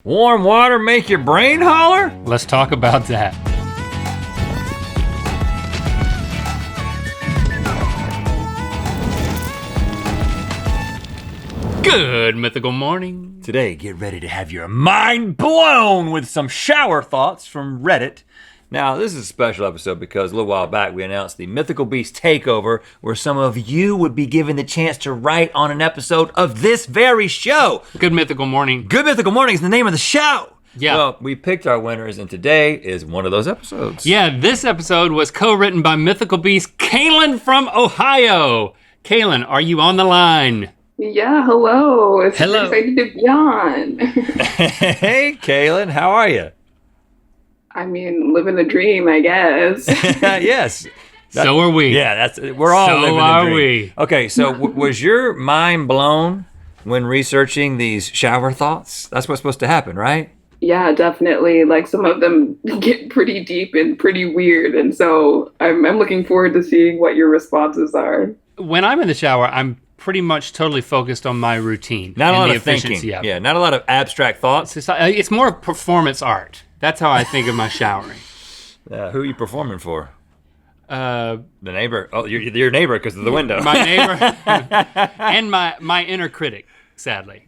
Warm water make your brain holler? Let's talk about that. Good mythical morning. Today, get ready to have your mind blown with some shower thoughts from Reddit. Now, this is a special episode because a little while back we announced the Mythical Beast Takeover, where some of you would be given the chance to write on an episode of this very show. Good mythical morning. Good Mythical Morning is the name of the show. Yeah. Well, we picked our winners, and today is one of those episodes. Yeah, this episode was co-written by Mythical Beast Kalyn from Ohio. Kalyn, are you on the line? Yeah, hello. It's Hello. excited to be on. Hey, Kalyn, how are you? I mean, living the dream, I guess. Yes. So are we. Yeah, we're all So living the are dream. we. Okay, so was your mind blown when researching these shower thoughts? That's what's supposed to happen, right? Yeah, definitely. Like some of them get pretty deep and pretty weird, and so I'm looking forward to seeing what your responses are. When I'm in the shower, I'm pretty much totally focused on my routine. Not a and lot the of thinking. efficiency of it. Yeah, not a lot of abstract thoughts. It's more performance art. That's how I think of my showering. Who are you performing for? Uh, The neighbor. Oh, your neighbor because of the window. my neighbor and my inner critic, sadly.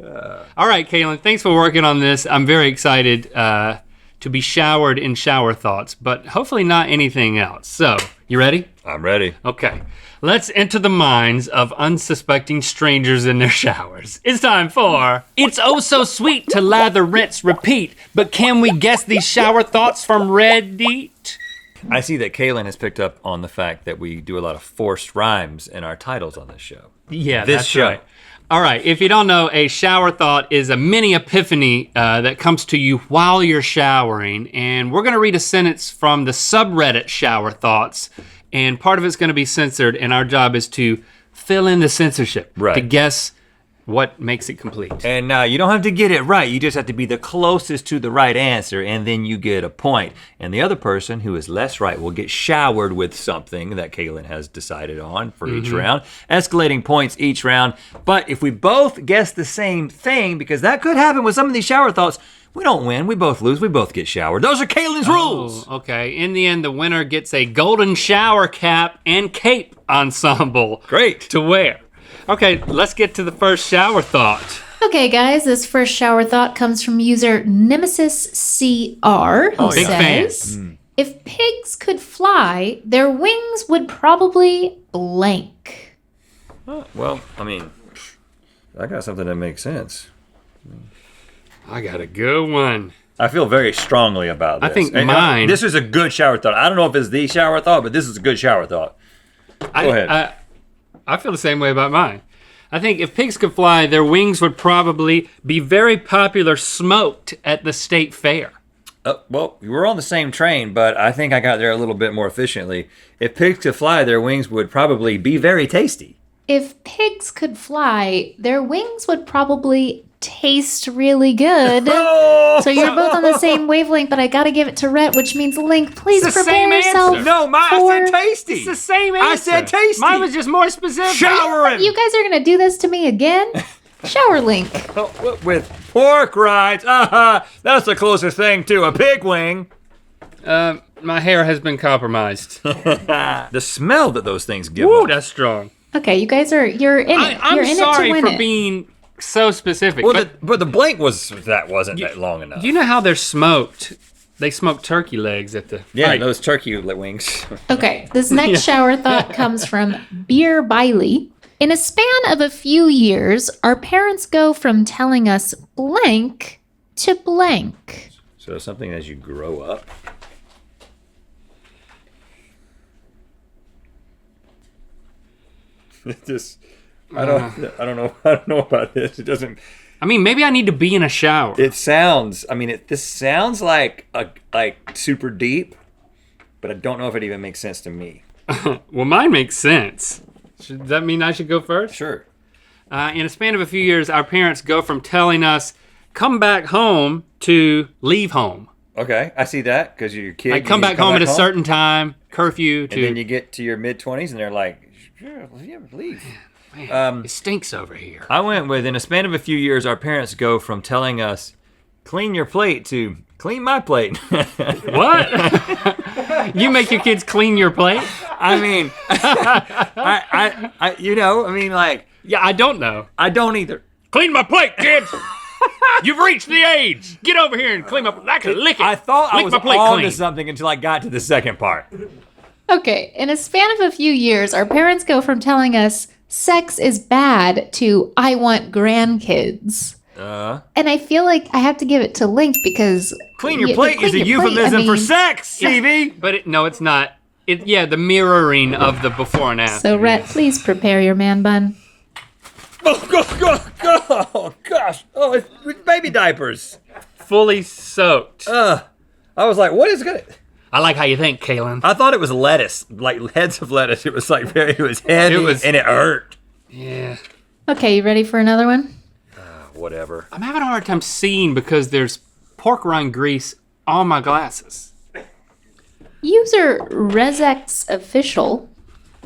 All right, Kalyn, thanks for working on this. I'm very excited to be showered in shower thoughts, but hopefully not anything else. So, you ready? I'm ready. Okay, let's enter the minds of unsuspecting strangers in their showers. It's time for It's Oh So Sweet to Lather, Rinse, Repeat, but can we guess these shower thoughts from Reddit? I see that Kalyn has picked up on the fact that we do a lot of forced rhymes in our titles on this show. Yeah, This that's show. right. All right, if you don't know, a shower thought is a mini epiphany that comes to you while you're showering. And we're gonna read a sentence from the subreddit shower thoughts, and part of it's gonna be censored, and our job is to fill in the censorship, Right. to guess what makes it complete. And now you don't have to get it right. You just have to be the closest to the right answer, and then you get a point. And the other person who is less right will get showered with something that Kalyn has decided on for each round, escalating points each round. But if we both guess the same thing, because that could happen with some of these shower thoughts, we don't win, we both lose, we both get showered. Those are Kalyn's rules. Oh, okay, in the end, the winner gets a golden shower cap and cape ensemble Great. to wear. Okay, let's get to the first shower thought. Okay, guys, this first shower thought comes from user Nemesis CR, who Big fan. says, if pigs could fly, their wings would probably blank. Well, I mean, I got something that makes sense. I got a good one. I feel very strongly about this. I think And, mine- This is a good shower thought. I don't know if it's the shower thought, but this is a good shower thought. Go ahead. I feel the same way about mine. I think if pigs could fly, their wings would probably be very popular smoked at the state fair. Well, we're on the same train, but I think I got there a little bit more efficiently. If pigs could fly, their wings would probably be very tasty. If pigs could fly, their wings would probably taste really good. So you're both on the same wavelength, but I gotta give it to Rhett, which means Link, please It's the prepare same yourself. answer. No, I for- said tasty. It's the same answer. I said tasty. Mine was just more specific. Shower him You guys are gonna do this to me again? Shower Link. with pork rinds. That's the closest thing to a pig wing. My hair has been compromised. The smell that those things give Woo, off. that's strong. Okay, you guys are you're in it. I'm You're in sorry it to win for it. being so specific. Well, but but the blank wasn't that long enough. do you know how they're smoked? They smoke turkey legs at the Yeah, right. those turkey wings. Okay, this next shower thought comes from Beer Biley. In a span of a few years, our parents go from telling us blank to blank. So something as you grow up. I don't know about this. It doesn't. I mean, maybe I need to be in a shower. It sounds. I mean, this sounds like super deep, but I don't know if it even makes sense to me. Well, mine makes sense. Should that mean I should go first? Sure. In a span of a few years, our parents go from telling us, come back home, to leave home. Okay, I see that because you're your kid. Like, come back home at a certain time, curfew, and then you get to your mid-20s and they're like, "Yeah, leave." Man, it stinks over here. I went with, in a span of a few years, our parents go from telling us clean your plate to clean my plate. What? You make your kids clean your plate? I mean, like, Yeah, I don't know. I don't either. Clean my plate, kids. You've reached the age. Get over here and clean my plate. I can lick it. I thought I Lick was my plate on to clean. something until I got to the second part. Okay, in a span of a few years, our parents go from telling us sex is bad to I want grandkids. And I feel like I have to give it to Link because Clean your the plate is a clean your plate, euphemism for I mean, sex, Stevie. But no, it's not. The mirroring of the before and after. So, Rhett, please prepare your man bun. Oh, gosh. Oh, it's baby diapers. Fully soaked. I was like, what is gonna... I like how you think, Kalyn. I thought it was lettuce, like heads of lettuce. It was like it was heavy and it hurt. Yeah. Okay, you ready for another one? Whatever. I'm having a hard time seeing because there's pork rind grease on my glasses. User Rezex Official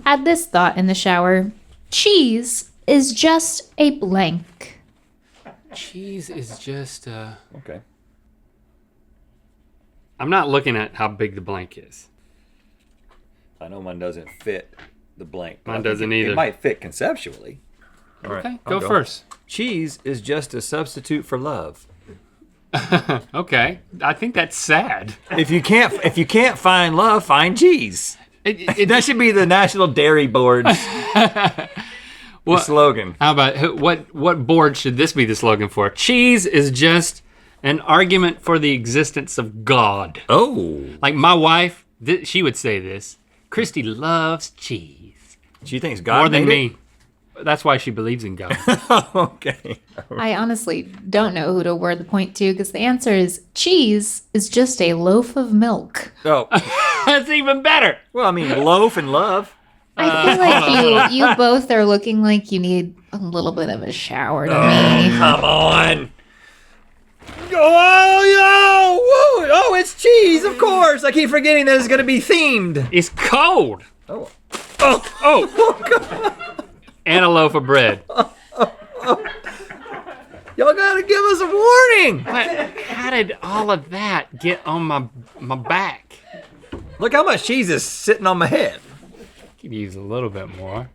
had this thought in the shower. Cheese is just a blank. Cheese is just, Okay. I'm not looking at how big the blank is. I know mine doesn't fit the blank. but Mine I think doesn't it either. might fit conceptually. All right, Okay, I'll go first. Cheese is just a substitute for love. Okay, I think that's sad. If you can't find love, find cheese. That should be the National Dairy Board's slogan. How about what board should this be the slogan for? Cheese is just an argument for the existence of God. Oh, Like my wife, she would say this. Christy loves cheese she thinks God more than made me. That's why she believes in God. it? Okay. I honestly don't know who to award the point to because the answer is cheese is just a loaf of milk. Oh, That's even better. well, I mean, loaf and love. I feel like you both are looking like you need a little bit of a shower to me. Come on. Oh, it's cheese, of course. I keep forgetting that it's going to be themed. It's cold. Oh. And a loaf of bread. Y'all got to give us a warning. How did all of that get on my back? Look how much cheese is sitting on my head. Could use a little bit more.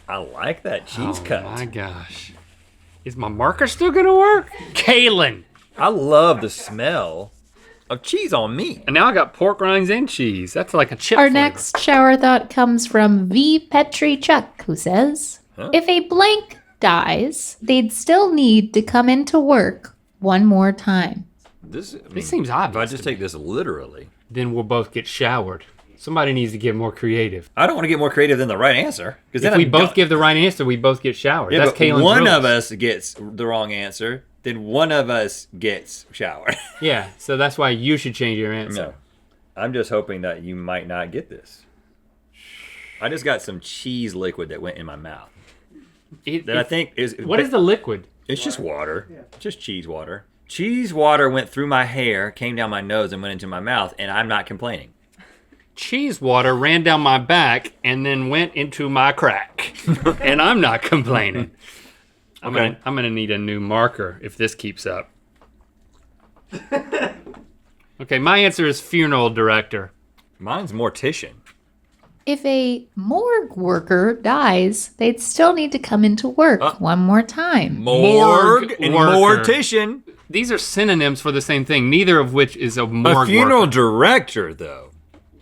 I like that cheese cut. Oh my gosh. Is my marker still gonna work? Kalyn. I love the smell of cheese on meat. And now I got pork rinds and cheese. That's like a chip Our flavor. next shower thought comes from V. Petri Chuck, who says, if a blank dies, they'd still need to come into work one more time. This seems obvious If I just to take this literally, Then we'll both get showered. Somebody needs to get more creative. I don't want to get more creative than the right answer. Because If we both give the right answer, we both get showered. yeah, That's but Kalyn's one rules. of us gets the wrong answer, then one of us gets showered. Yeah, so that's why you should change your answer. No, I'm just hoping that you might not get this. I just got some cheese liquid that went in my mouth. That I think is What is the liquid? It's just water. Just cheese water. Cheese water went through my hair, came down my nose, and went into my mouth, and I'm not complaining. Cheese water ran down my back and then went into my crack. And I'm not complaining. I'm gonna need a new marker if this keeps up. Okay, my answer is funeral director. Mine's mortician. If a morgue worker dies, they'd still need to come into work one more time. Morgue and worker. mortician. These are synonyms for the same thing, neither of which is a morgue A funeral worker. director, though.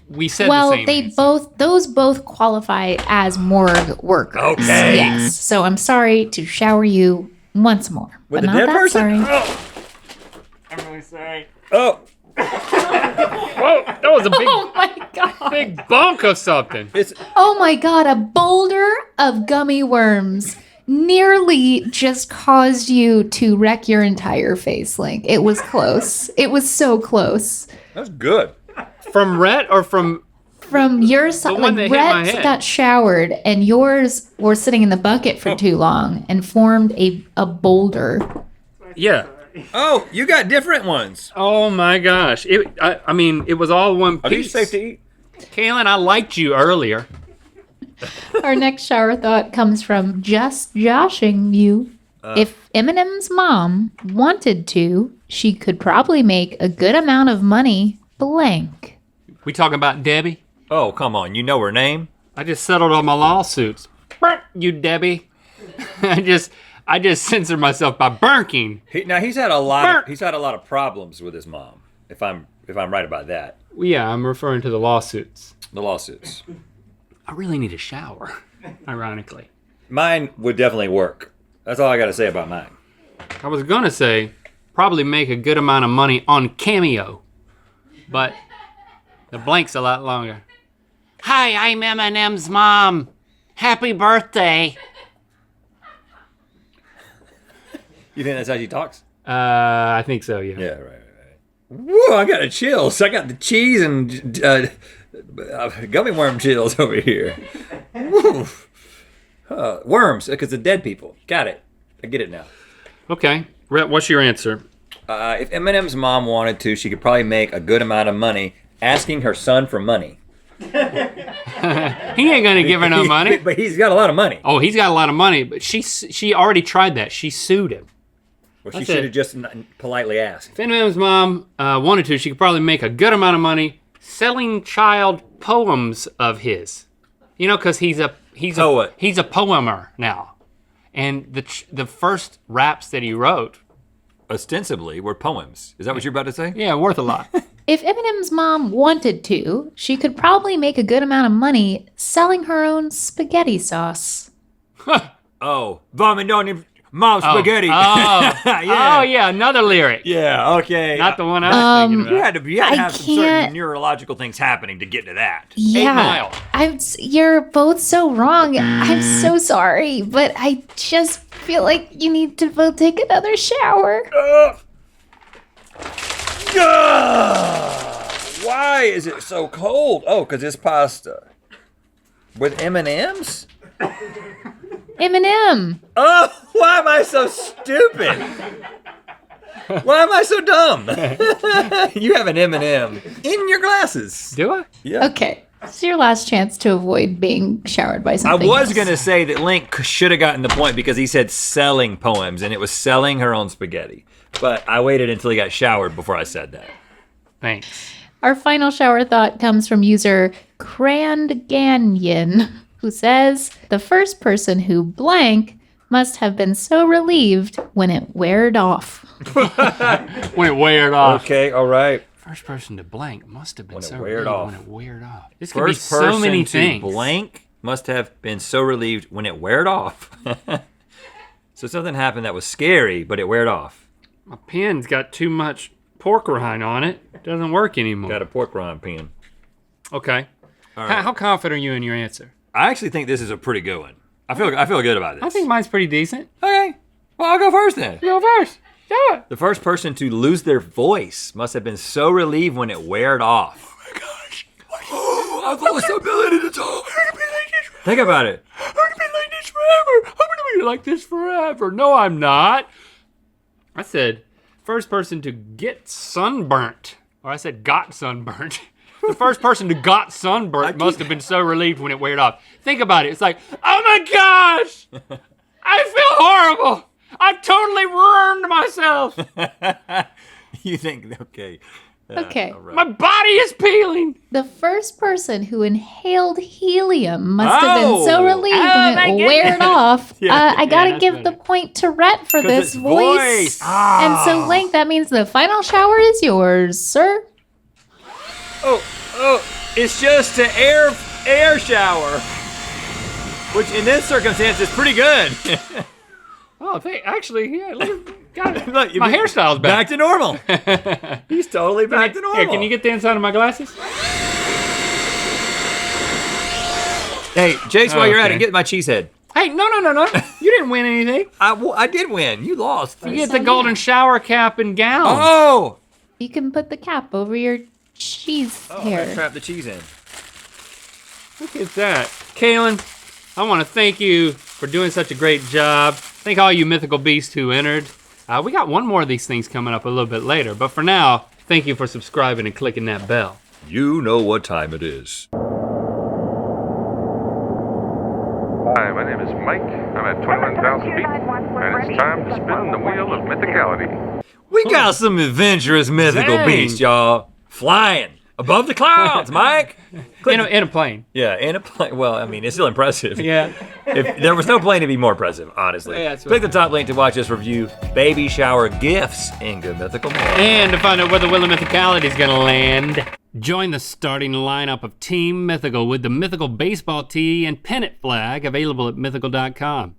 We said Well, the same they answer. those both qualify as morgue workers. Okay. Yes. So I'm sorry to shower you once more. With but a not dead that person? sorry. Oh. I'm really sorry. Oh, Whoa, that was a big, Oh my god. big bunk of something. it's Oh my god, a boulder of gummy worms nearly just caused you to wreck your entire face, Link. It was close. It was so close. that's good. From Rhett or from... From your side, one like that hit my Rhett's head. got showered and yours were sitting in the bucket for too long and formed a boulder. Yeah. Oh, you got different ones. Oh my gosh. I mean, it was all one Are piece. these safe to eat? Kalyn, I liked you earlier. Our next shower thought comes from just joshing you. If Eminem's mom wanted to, she could probably make a good amount of money blank. We talking about Debbie? Oh, come on. You know her name? I just settled all my lawsuits. Burk, you Debbie. I just censored myself by burking. He's had a lot of problems with his mom. If I'm right about that. Well, yeah, I'm referring to the lawsuits. The lawsuits. I really need a shower, ironically. Mine would definitely work. That's all I got to say about mine. I was gonna say probably make a good amount of money on Cameo, but the blank's a lot longer. Hi, I'm Eminem's mom. Happy birthday. You think that's how she talks? I think so, yeah. Yeah, right. Whoa, I got a chills. I got the cheese and gummy worm chills over here. Worms, because they're dead people. Got it. I get it now. Okay, Rhett, what's your answer? If Eminem's mom wanted to, she could probably make a good amount of money asking her son for money. He ain't gonna give her no money. But he's got a lot of money. Oh, he's got a lot of money, but she already tried that. She sued him. Well, she should have just politely asked. If Eminem's mom wanted to, she could probably make a good amount of money selling child poems of his. You know, because he's a poemer now, and the first raps that he wrote, ostensibly, were poems. Is that what you're about to say? Yeah, worth a lot. If Eminem's mom wanted to, she could probably make a good amount of money selling her own spaghetti sauce. Oh, vomiting mom spaghetti. Yeah, another lyric. Yeah, okay. Not the one I was thinking about. You had to have some certain neurological things happening to get to that. Yeah, 8 Mile. You're both so wrong. I'm so sorry, but I just feel like you need to both take another shower. Why is it so cold? Oh, because it's pasta. With M&M's? Eminem. Oh, why am I so stupid? Why am I so dumb? You have an M&M in your glasses. Do I? Yeah. Okay, it's your last chance to avoid being showered by I something was else. going to say that Link should have gotten the point because he said selling poems, and it was selling her own spaghetti. But I waited until he got showered before I said that. Thanks. Our final shower thought comes from user Cranganyan, who says, the first person who blank must have been so relieved when it weared off. When it weared off. Okay, all right. First person to blank must have been When it so weared relieved off. when it weared off. This could be First so person many to things. blank must have been so relieved when it weared off. So something happened that was scary, but it weared off. My pen's got too much pork rind on it. It doesn't work anymore. Got a pork rind pen. Okay. All right. How confident are you in your answer? I actually think this is a pretty good one. I feel good about this. I think mine's pretty decent. Okay. Well, I'll go first then. Go first. Do it. The first person to lose their voice must have been so relieved when it weared off. Oh my gosh. Oh, I've lost the ability to talk. Think about it. I'm gonna be like this forever. I'm gonna be like this forever. No, I'm not. I said first person to get sunburnt. Or I said got sunburnt. The first person to got sunburnt must have been so relieved when it weared off. Think about it. It's like, oh my gosh, I feel horrible. I totally ruined myself. You think, okay. Okay. All right. My body is peeling. The first person who inhaled helium must have been so relieved Oh, my when it weared off. Yeah. I gotta that's give better. the point to Rhett for this it's voice. voice. And so, Link, that means the final shower is yours, sir. Oh, it's just an air shower. Which in this circumstance is pretty good. Oh, actually, yeah, look, got it. Look, My hairstyle's Back back. to normal. He's totally back to normal. Here, can you get the inside of my glasses? Hey, Jace, while you're at Okay. it, get my cheese head. Hey, no. You didn't win anything. I did win. You lost. You get the golden shower cap and gown. Oh! You can put the cap over your cheese I hair. trapped the cheese in. Look at that. Kalyn, I want to thank you for doing such a great job. Thank all you mythical beasts who entered. We got one more of these things coming up a little bit later, but for now, thank you for subscribing and clicking that bell. You know what time it is. Hi, my name is Mike. I'm at 21,000 feet, and it's time to spin the wheel of mythicality. We We got some adventurous mythical Dang. beasts, y'all. Flying above the clouds, Mike. In a plane. Yeah, in a plane. Well, I mean, it's still impressive. Yeah. If there was no plane, it'd be more impressive, honestly. Yeah, that's Click the top link to watch us review baby shower gifts in Good Mythical Morning. And to find out where the Wheel of Mythicality is gonna land, join the starting lineup of Team Mythical with the Mythical baseball tee and pennant flag available at mythical.com.